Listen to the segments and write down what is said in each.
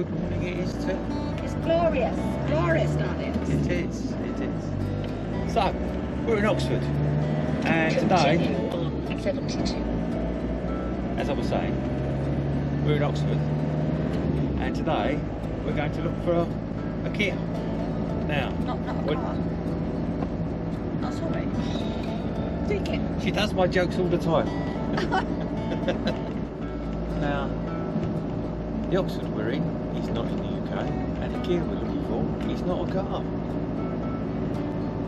good morning it is too. It's glorious. Glorious, darling. It is. So, we're in Oxford, and today, on 72. as I was saying, we're in Oxford, and today we're going to look for a Kia. Now, Not a car. Oh, sorry. Take it. she does my jokes all the time. Now, the Oxford we're in is not in the UK, and the Kia we're looking for is not a car.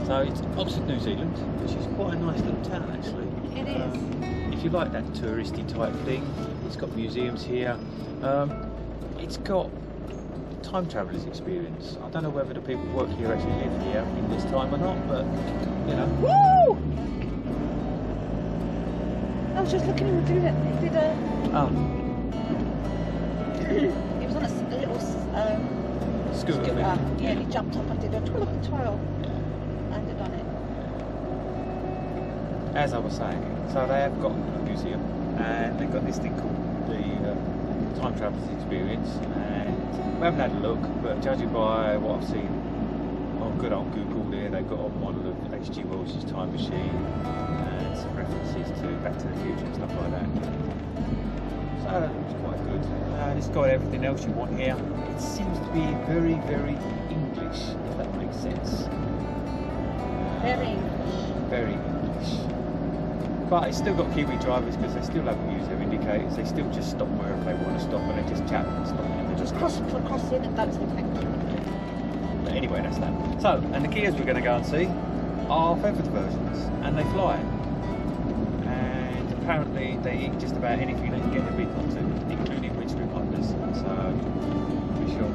So it's Oxford, New Zealand, which is quite a nice little town actually. It is. If you like that touristy type thing, it's got museums here. It's got time traveller's experience. I don't know whether the people who work here actually live here in this time or not, but you know. Woo! I was just looking at him doing it. He did a. Oh, He was on a little scooter thing. Yeah, he jumped up and did a twirl. Landed on it. As I was saying, so they have got a museum, and they've got this thing called the time traveller's experience, and we haven't had a look, but judging by what I've seen on good old Google there, they've got a model of H.G. Wells's time machine and some references to Back to the Future and stuff like that. So that looks quite good. It's got everything else you want here. It seems to be very, very English, if that makes sense. Very. Very English. But it's still got Kiwi drivers because they still haven't used their indicators. They still just stop wherever they want to stop, and they just chat and stop, and they just Cross in and don't say thank you. But anyway, that's that. So, and the Kias we're going to go and see are feathered versions, and they fly. And apparently they eat just about anything they can get their beak onto, including windscreen wipers. So we shall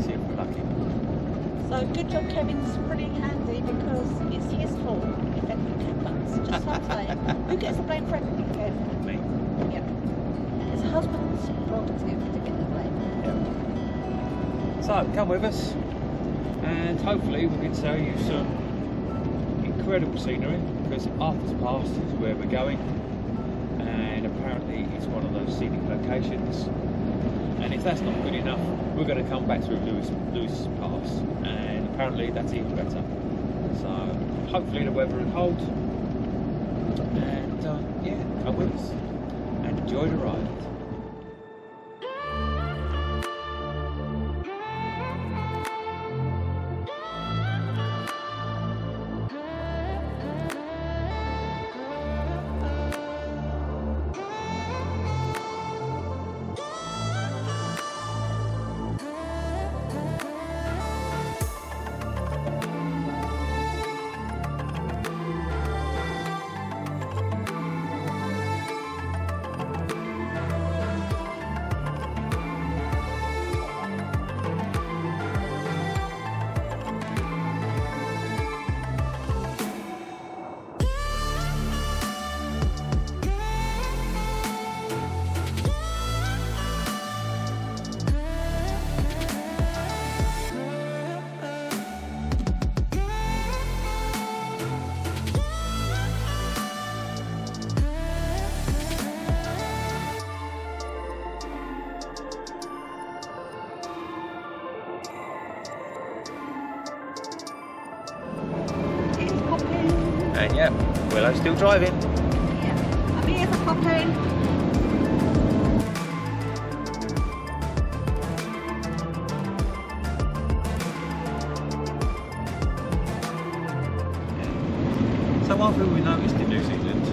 see if we're lucky. So good job, Kevin's pretty handy because it's his fault if anything happens. Just like saying, who gets the blame for everything, Kev? Me. Yeah. It's husband's prerogative to get the blame. Yeah. So come with us, and hopefully we can show you some incredible scenery, because Arthur's Pass is where we're going, and apparently it's one of those scenic locations. And if that's not good enough, we're going to come back through Lewis Pass, and apparently that's even better. So hopefully the weather will hold, and yeah, come with us and enjoy the ride. And yeah, Willow's still driving. Yeah. I'm here for popping. So one thing we noticed in New Zealand,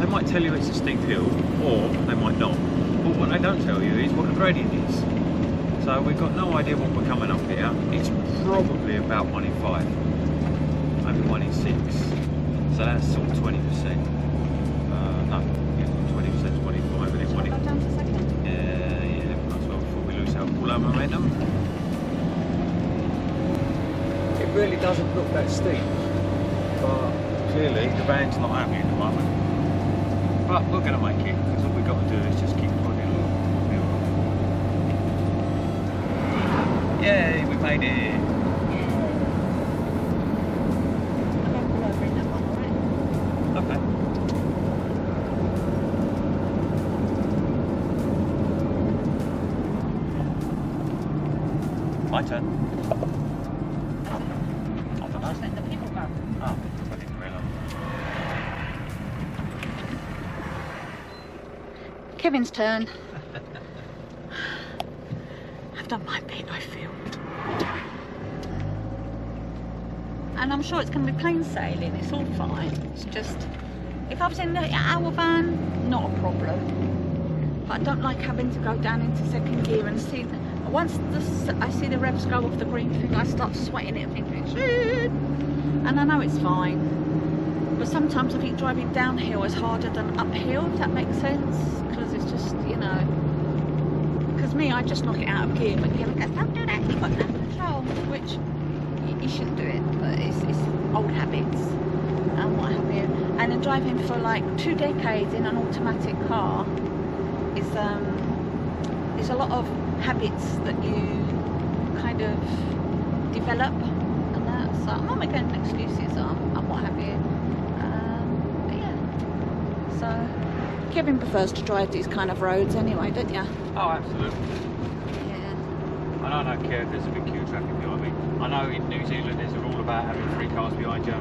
they might tell you it's a steep hill, or they might not. But what they don't tell you is what the gradient is. So we've got no idea what we're coming up here. It's probably about 1 in 5, maybe 1 in 6. So that's sort of 20%. No, yeah, 20%, 25, and then 20. Go down to second. Yeah, might as well before we lose our momentum. It really doesn't look that steep, but clearly the van's not happy at the moment. But we're going to make it, because all we've got to do is just keep plugging along. Yay, we made it! Okay. my turn. I don't know. Just letting the people go. Oh, I didn't realise. Kevin's turn. I've done my bit, I feel. And I'm sure it's going to be plain sailing, it's all fine. It's just, if I was in our van, not a problem. But I don't like having to go down into second gear and see, once I see the revs go off the green thing, I start sweating it and thinking, shit. And I know it's fine. But sometimes I think driving downhill is harder than uphill, if that makes sense. Because it's just, you know, because me, I just knock it out of gear, but Kevin goes, don't do that, you've got no control, which you shouldn't do it, but it's old habits and what have you. And then driving for like 2 decades in an automatic car is a lot of habits that you kind of develop and that. So I'm not making excuses and what have you. But yeah. So Kevin prefers to drive these kind of roads anyway, don't you? Oh, absolutely. Yeah. And I don't care if there's a big queue of traffic behind me. I know in New Zealanders are all about having 3 cars behind you,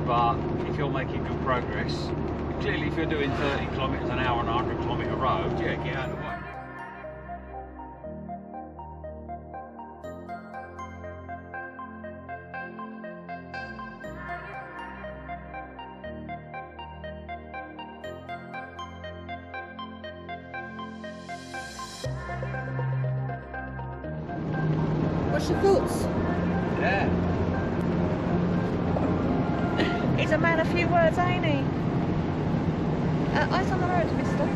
but if you're making good progress, clearly if you're doing 30 kilometres an hour on a 100 kilometre road, yeah, get out of the way. What's your thoughts? Yeah. He's a man of few words, ain't he? Eyes on the road, mister.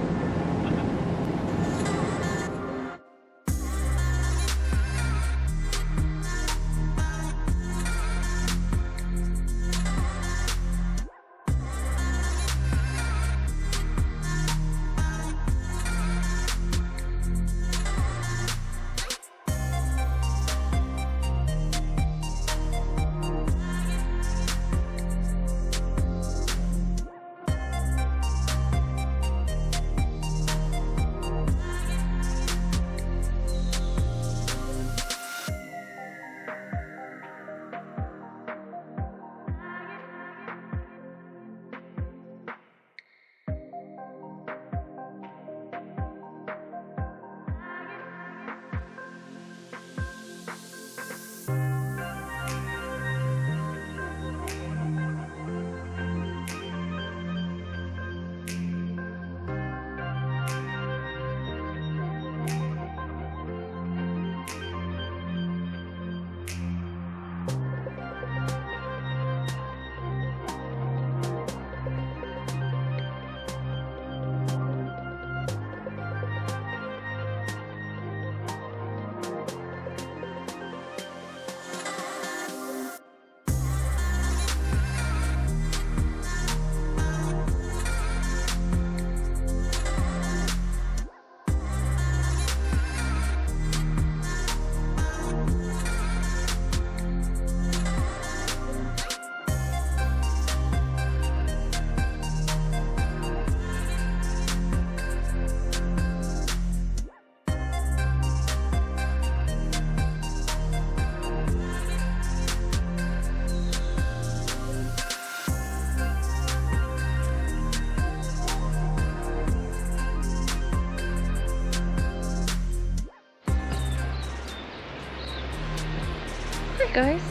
Guys,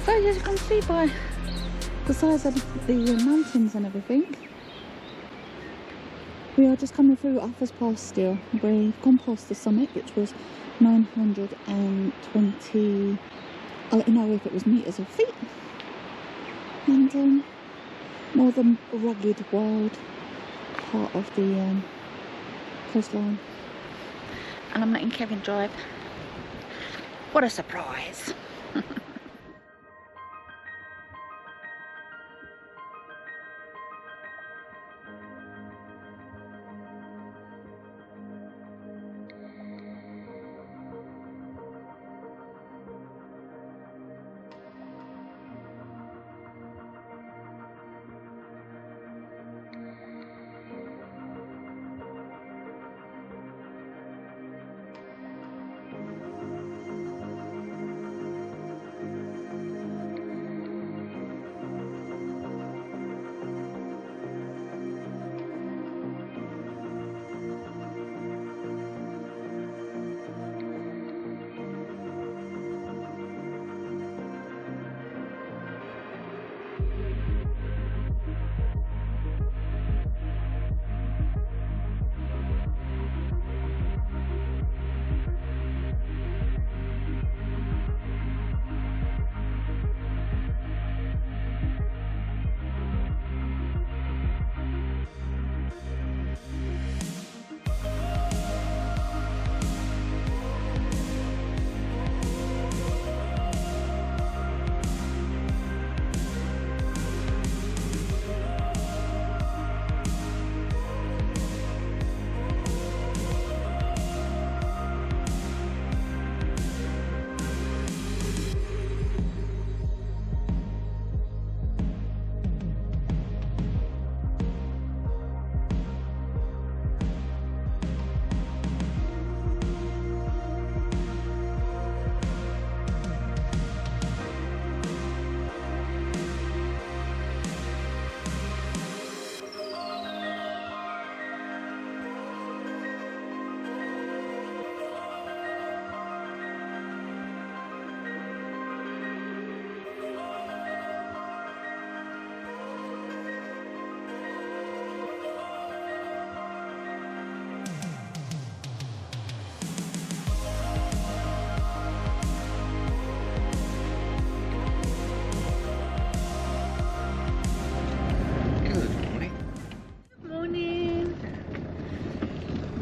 so as you can see by the size of the mountains and everything, we are just coming through Arthur's Pass still. We've gone past the summit, which was 920, I'll let you know if it was meters or feet, and more than rugged, wild part of the coastline. And I'm letting Kevin drive. What a surprise!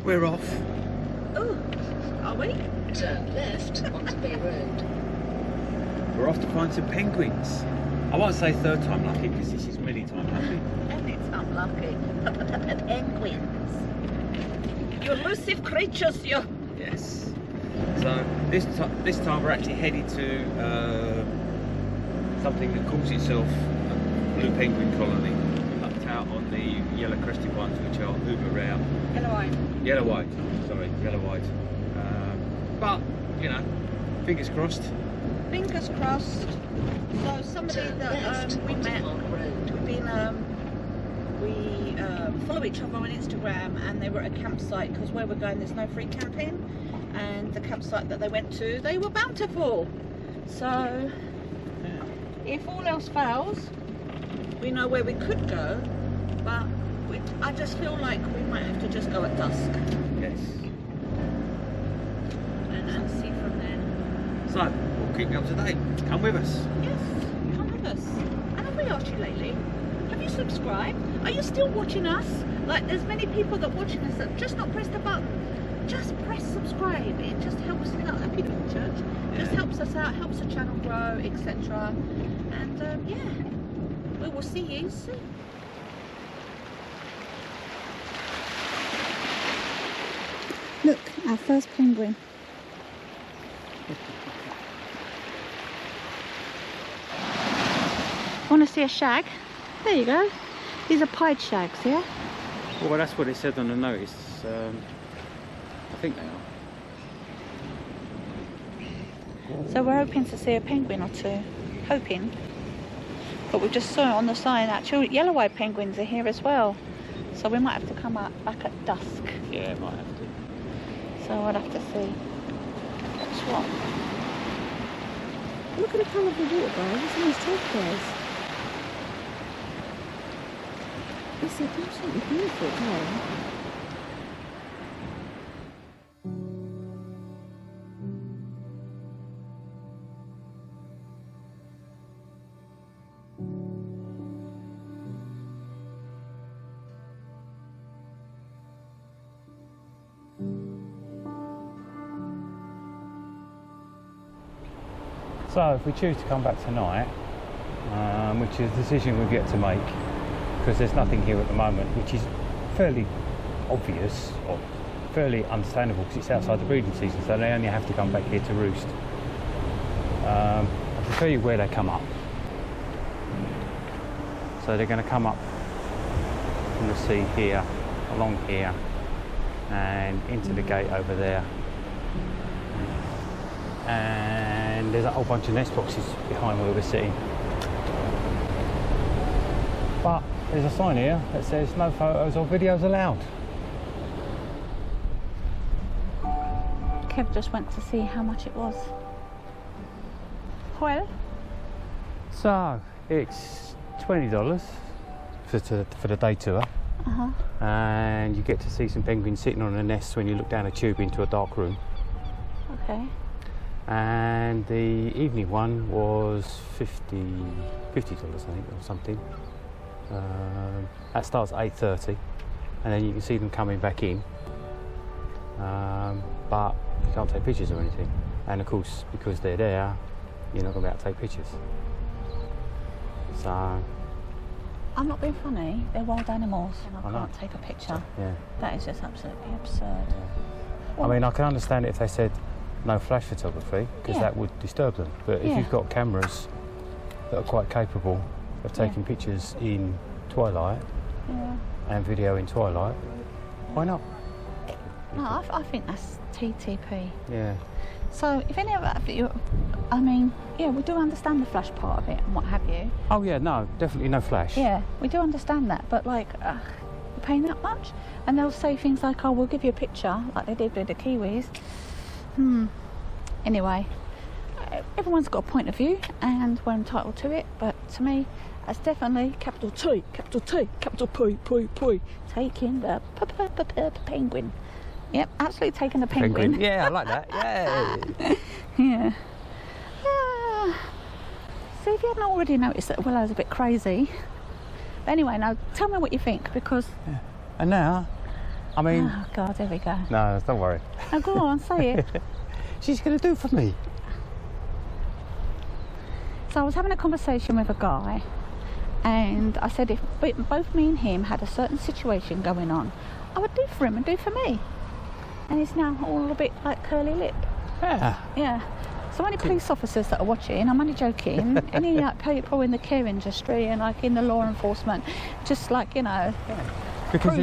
we're off. Oh, are we? Turn left onto Bay Road. We're off to find some penguins. I won't say third time lucky because this is many time lucky. And it's unlucky. Penguins. You elusive creatures, you. Yes. So this time we're actually headed to something that calls itself a blue penguin colony, up out on the yellow crested ones, which are uber rare. Yellow-eyed. Yellow-eyed. But you know, fingers crossed. Fingers crossed. So somebody that we met, we follow each other on Instagram, and they were at a campsite because where we're going there's no free camping, and the campsite that they went to, they were bountiful. So if all else fails, we know where we could go, but I just feel like we might have to just go at dusk. Yes. And see from there. So we'll keep you up to date. Come with us. Yes, come with us. And have we asked you lately? Have you subscribed? Are you still watching us? Like, there's many people that watching us that just not press the button. Just press subscribe. It just helps us out. Happy Little Church. Just helps us out, helps the channel grow, etc. And yeah, we will see you soon. Look, our first penguin. Want to see a shag? There you go. These are pied shags, yeah? Well, that's what it said on the notice. I think they are. So we're hoping to see a penguin or two. Hoping. But we just saw it on the sign. Actually, yellow-eyed penguins are here as well. So we might have to come back at dusk. Yeah, might have to. So I'll have to see what's what. Look at the colour of the water, guys. It's nice turquoise. It's absolutely beautiful, guys. So if we choose to come back tonight, which is a decision we get to make, because there's nothing here at the moment, which is fairly obvious or fairly understandable because it's outside the breeding season, so they only have to come back here to roost. I can show you where they come up. So they're going to come up from the sea here, along here, and into the gate over there. And there's a whole bunch of nest boxes behind where we're sitting. But there's a sign here that says no photos or videos allowed. Kev just went to see how much it was. Well, so it's $20 for the day tour. And you get to see some penguins sitting on a nest when you look down a tube into a dark room. okay. And the evening one was $50 I think, or something. That starts at 8:30, and then you can see them coming back in, but you can't take pictures or anything. And of course, because they're there, you're not going to be able to take pictures. So I'm not being funny, they're wild animals and I know. can't take a picture. yeah, That is just absolutely absurd. I mean, I can understand it if they said no flash photography, because that would disturb them. But if you've got cameras that are quite capable of taking pictures in twilight and video in twilight, why not? No, I think that's TTP. Yeah. So if any of you, I mean, yeah, we do understand the flash part of it and what have you. Oh yeah, no, definitely no flash. Yeah, we do understand that, but like, you're paying that much? And they'll say things like, oh, we'll give you a picture, like they did with the Kiwis. Anyway, everyone's got a point of view and we're entitled to it, but to me, that's definitely capital T, capital T, capital P, taking the penguin. Yep, absolutely taking the penguin. Yeah, I like that. Yeah. Yeah. So if you hadn't already noticed that Willow's a bit crazy. But anyway, now tell me what you think, because... And now, I mean... Oh, God, here we go. No, don't worry. Oh, go on, say it. She's going to do for me. So I was having a conversation with a guy, and I said if both me and him had a certain situation going on, I would do for him and do for me. And he's now all a bit like curly lip. Yeah. Yeah. So any police officers that are watching, I'm only joking, any like people in the care industry and like in the law enforcement, just like, you know, Because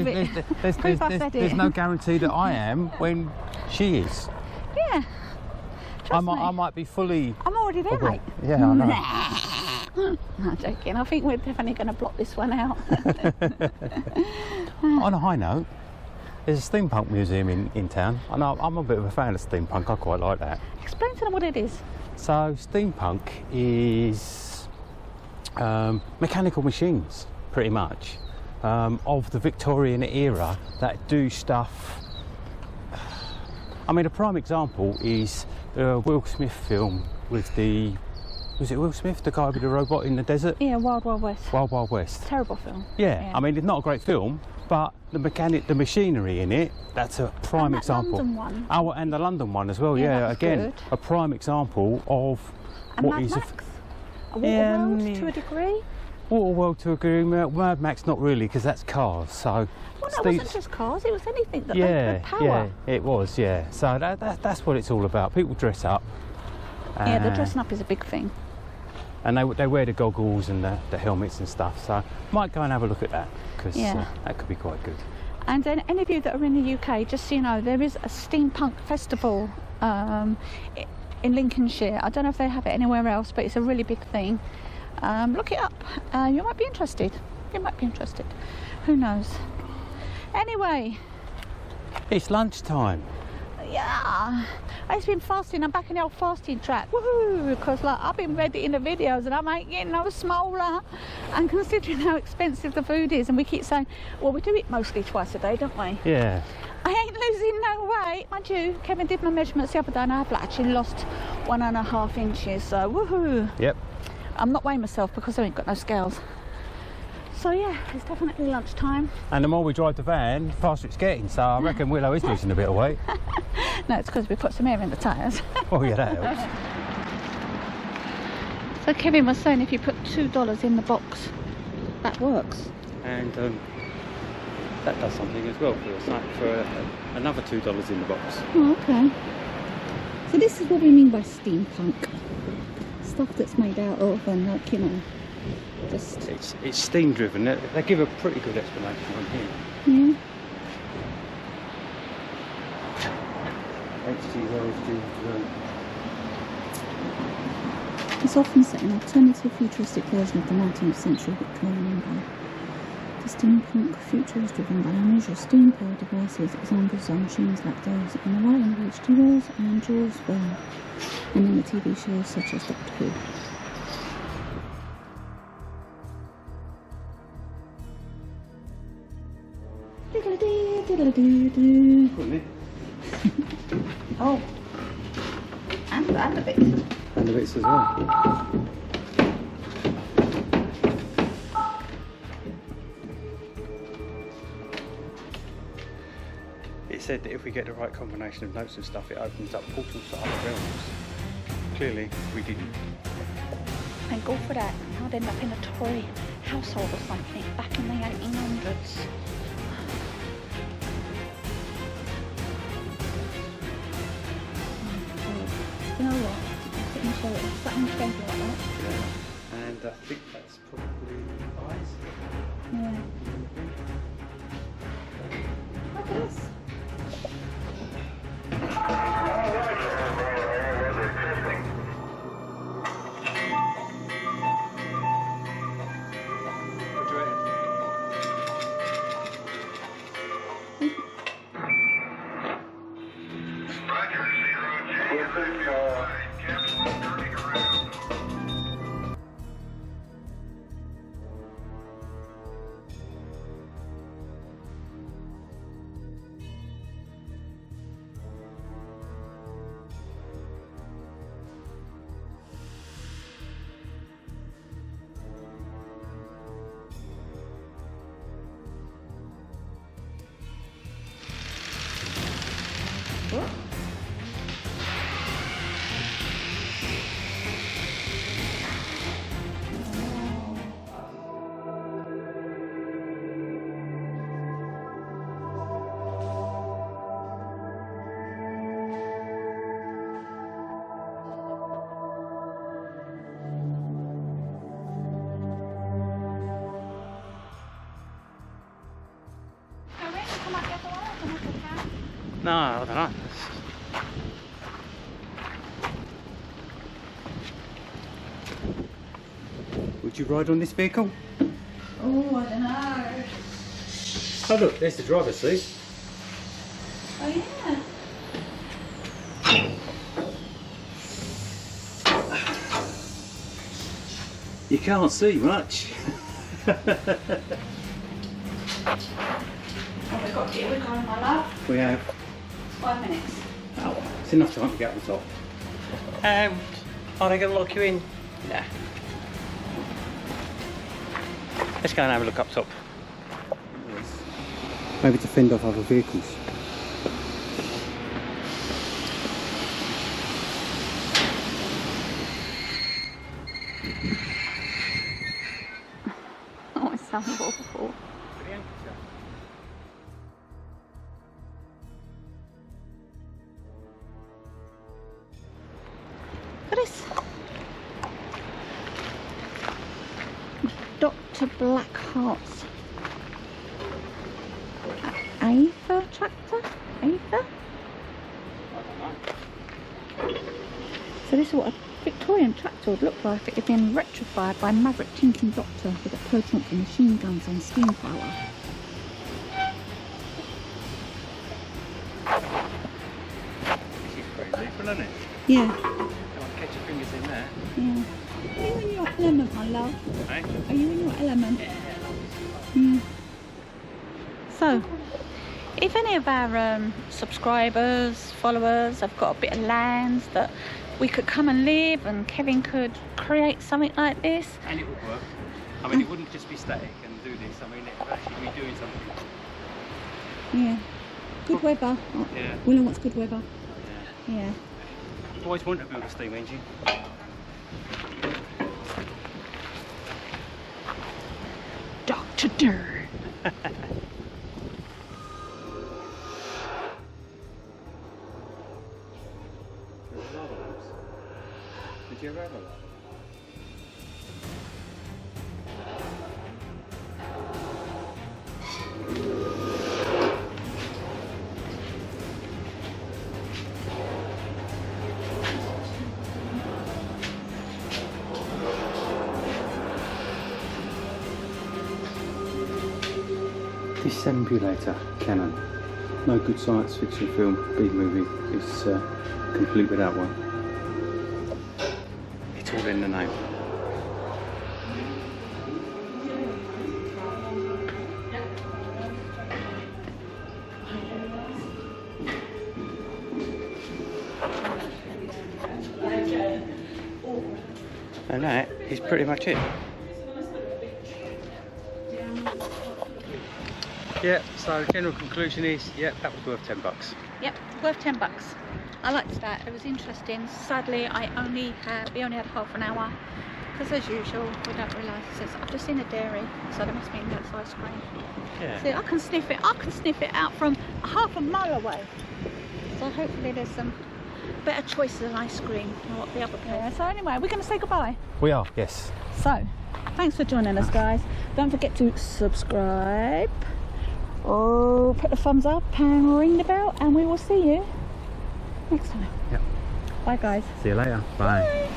prove there's no guarantee that I am when she is. yeah. Trust me. I might be fully... I'm already there, mate. Yeah, I know. No, I'm joking. I think we're definitely going to block this one out. On a high note, there's a steampunk museum in town. I know I'm a bit of a fan of steampunk. I quite like that. Explain to them what it is. So steampunk is mechanical machines, pretty much, of the Victorian era that do stuff. I mean, a prime example is the Will Smith film with the... Was it Will Smith, the guy with the robot in the desert? Yeah, Wild Wild West. Wild Wild West. Terrible film. Yeah, I mean, it's not a great film, but the machinery in it, that's a prime And that example. London one. Oh, and the London one as well, Yeah, yeah. that was Again, good. a prime example of And what Mad is Max? A Yeah, Waterworld to a degree? Waterworld to a degree. Mad Max, not really, because that's cars. So, Well, no, it wasn't just cars, it was anything that they had power. yeah, it was, yeah. So that's what it's all about. People dress up. Yeah, the dressing up is a big thing. And they wear the goggles and the helmets and stuff. So might go and have a look at that, because that could be quite good. And then any of you that are in the UK, just so you know, there is a steampunk festival in Lincolnshire. I don't know if they have it anywhere else, but it's a really big thing. Look it up. You might be interested. Who knows? Anyway. It's lunchtime. Yeah, I've been fasting. I'm back in the old fasting track. Woohoo! Because like I've been editing the videos and I ain't getting no smaller. And considering how expensive the food is, and we keep saying, well, we do it mostly twice a day, don't we? Yeah. I ain't losing no weight, mind you. Kevin did my measurements the other day, and I've actually lost 1.5 inches. So woohoo! Yep. I'm not weighing myself because I ain't got no scales. So yeah, it's definitely lunchtime. And the more we drive the van, the faster it's getting. So I reckon Willow is losing a bit of weight. No, it's because we put some air in the tyres. Oh yeah, that helps. So Kevin was saying if you put $2 in the box, that works. And that does something as well for us, like for another $2 in the box. Oh, okay. So this is what we mean by steampunk. Stuff that's made out of and like, you know, just... It's steam driven. They give a pretty good explanation on here. Yeah. It's often set an alternative futuristic version of the 19th century Victorian Empire. The steampunk future is driven by unusual steam-powered devices, examples are machines like those in the right in H.G. Wells and Jules Verne, and in the TV shows such as Doctor Who. Oh, and the bits. And the bits as well. It said that if we get the right combination of notes and stuff, it opens up portals to other realms. Clearly, we didn't. Thank God for that. I'd end up in a Tory household or something back in the 1800s. You know what? I couldn't show it. It's something strange like that. Yeah. And I think that's probably eyes. Yeah. Look at this. No, I don't know. Would you ride on this vehicle? Oh, I don't know. Oh look, there's the driver's seat. Oh yeah. You can't see much. Oh, we've got here, we're going, my love. We have. 5 minutes. Oh, it's enough time to get up the top. Are they going to lock you in? Yeah. Let's go and have a look up top. Maybe to fend off other vehicles. Oh, it sounds awful. What is Dr. Blackheart's Aether tractor? Aether? So this is what a Victorian tractor would look like if it had been retrified by Maverick Tinking Doctor with a potent for machine guns and steam power. This is crazy, isn't it? Yeah. Come on, catch your fingers in there. Yeah. Are you in your element, my love? Hey? Are you in your element? Yeah. So, if any of our subscribers, followers have got a bit of land that we could come and live and Kevin could create something like this. And it would work. I mean, it wouldn't just be static and do this. I mean, it would actually be doing something. Yeah. Good weather. Oh, Yeah. Willow wants good weather. Yeah. Yeah. I've always wanted to build a steam engine. Dr. Durr. Did you ever have a lava? Disembulator cannon. No good science fiction film, B movie is complete without one. It's all in the name. And that is pretty much it. Yeah, so the general conclusion is, yeah, that was worth $10. Yep, worth $10. I liked that. It was interesting. Sadly, we only had half an hour because, as usual, we don't realise. It says I've just seen a dairy, so there must be that's ice cream. Yeah. See, I can sniff it. I can sniff it out from half a mile away. So hopefully, there's some better choices of ice cream than what the other place. Yeah, so anyway, we're going to say goodbye. We are, yes. So, thanks for joining us, guys. Don't forget to subscribe. Oh, put the thumbs up and ring the bell, and we will see you next time. Yep. Bye, guys. See you later. Bye. Bye.